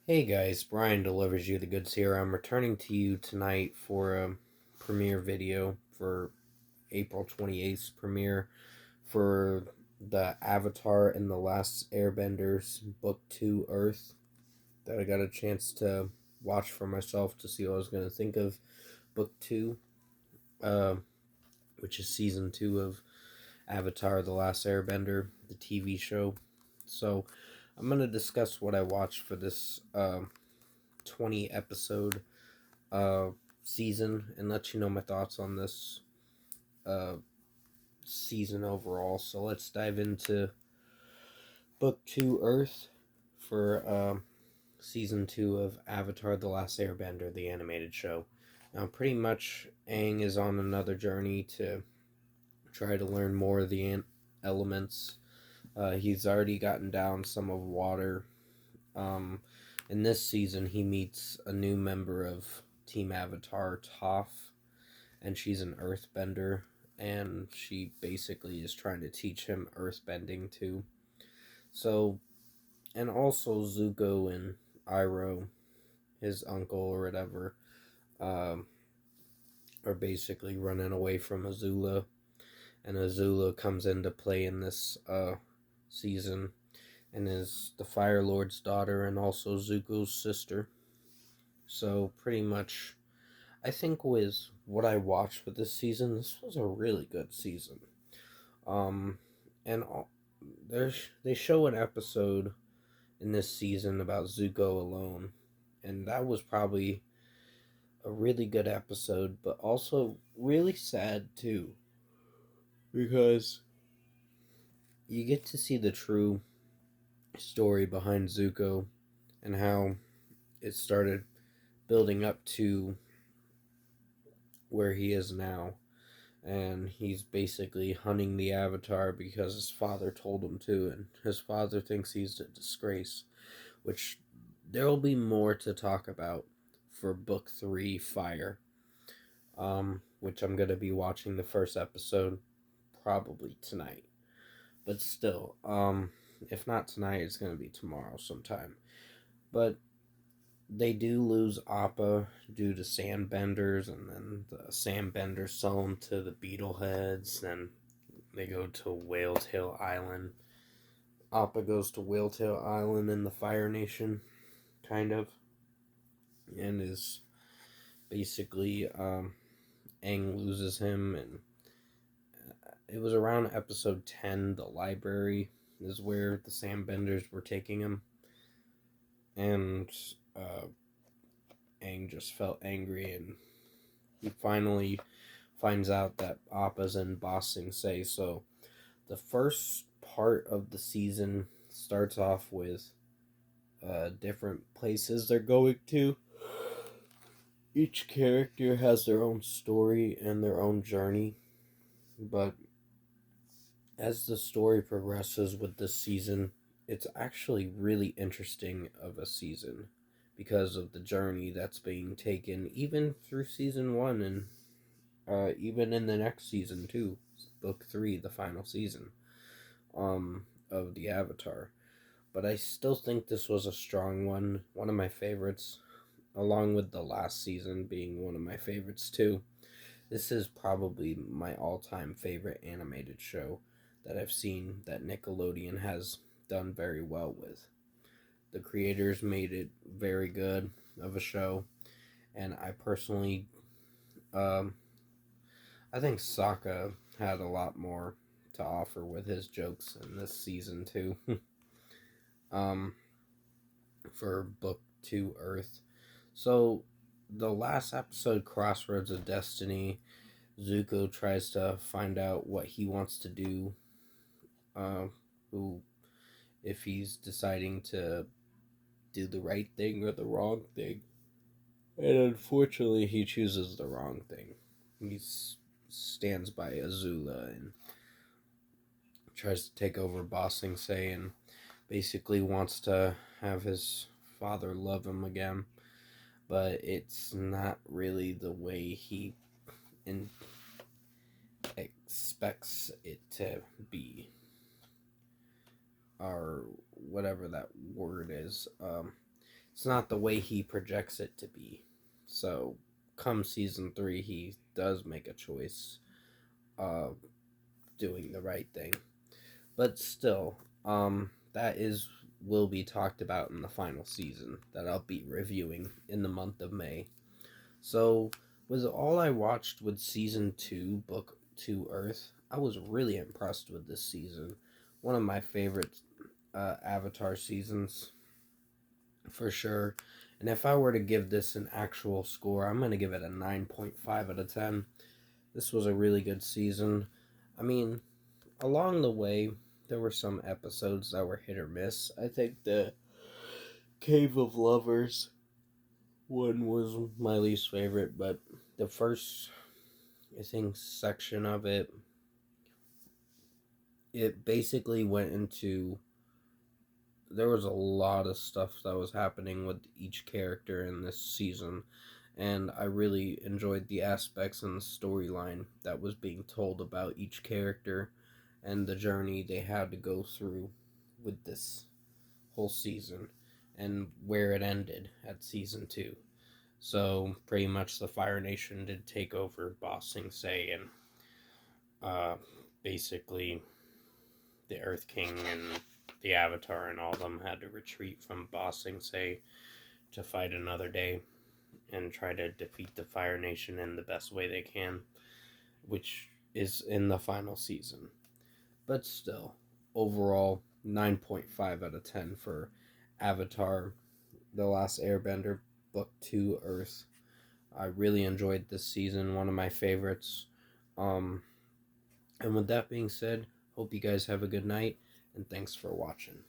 Hey guys, Brian delivers you the goods here. I'm returning to you tonight for a premiere video for April 28th premiere for the Avatar and the Last Airbenders Book 2 Earth that I got a chance to watch for myself to see what I was going to think of Book 2, uh, which is Season 2 of Avatar the Last Airbender, the TV show. So I'm going to discuss what I watched for this 20 episode uh, season and let you know my thoughts on this uh, season overall. So let's dive into Book 2 Earth for Season 2 of Avatar The Last Airbender, the animated show. Now, pretty much, Aang is on another journey to try to learn more of the elements. He's already gotten down some of water. In this season, he meets a new member of Team Avatar, Toph, and she's an earthbender, and she basically is trying to teach him earthbending too. So, and also Zuko and Iroh, his uncle or whatever, um, are basically running away from Azula, and Azula comes into play in this season, and is the Fire Lord's daughter and also Zuko's sister. So pretty much, I think with what I watched with this season, this was a really good season. Um, and they show an episode in this season about Zuko alone, and that was probably a really good episode, but also really sad too, because you get to see the true story behind Zuko and how it started building up to where he is now. And he's basically hunting the Avatar because his father told him to, and his father thinks he's a disgrace, which there will be more to talk about for Book 3, Fire, which I'm going to be watching the first episode probably tonight. But still, if not tonight, it's going to be tomorrow sometime. But they do lose Appa due to sandbenders, and then the sandbenders sell him to the Beetleheads, and they go to Whaletail Island. Appa goes to Whaletail Island in the Fire Nation, kind of, and is basically, Aang loses him, and it was around episode 10, the library is where the sandbenders were taking him, and Aang just felt angry, and he finally finds out that Appa's in Ba Sing Se. So the first part of the season starts off with different places they're going to. Each character has their own story and their own journey, but as the story progresses with this season, it's actually really interesting of a season because of the journey that's being taken even through season 1 and even in the next season too, Book 3, the final season of the Avatar. But I still think this was a strong one of my favorites, along with the last season being one of my favorites too. This is probably my all-time favorite animated show that I've seen that Nickelodeon has done very well with. The creators made it very good of a show, and I personally, um, I think Sokka had a lot more to offer with his jokes in this season too. um, for Book 2 Earth. So, the last episode, Crossroads of Destiny, Zuko tries to find out what he wants to do, who, if he's deciding to do the right thing or the wrong thing. And unfortunately, he chooses the wrong thing. He stands by Azula and tries to take over Ba Sing Se and basically wants to have his father love him again. But it's not really the way he expects it to be, or whatever that word is. it's not the way he projects it to be. So, come season 3, he does make a choice of doing the right thing. But still, that is will be talked about in the final season that I'll be reviewing in the month of May. So, was all I watched with season 2, book 2 Earth. I was really impressed with this season. One of my favorite Avatar seasons for sure. And if I were to give this an actual score, I'm going to give it a 9.5 out of 10. This was a really good season. I mean, along the way, there were some episodes that were hit or miss. I think the Cave of Lovers one was my least favorite, but the first, I think, section of it basically went into. There was a lot of stuff that was happening with each character in this season, and I really enjoyed the aspects and the storyline that was being told about each character and the journey they had to go through with this whole season and where it ended at season 2. So pretty much the Fire Nation did take over Ba Sing Se, and uh, basically the Earth King and the Avatar and all of them had to retreat from Ba Sing Se to fight another day and try to defeat the Fire Nation in the best way they can, which is in the final season. But still, overall, 9.5 out of 10 for Avatar The Last Airbender, Book 2 Earth. I really enjoyed this season, one of my favorites. Um, and with that being said, hope you guys have a good night, and thanks for watching.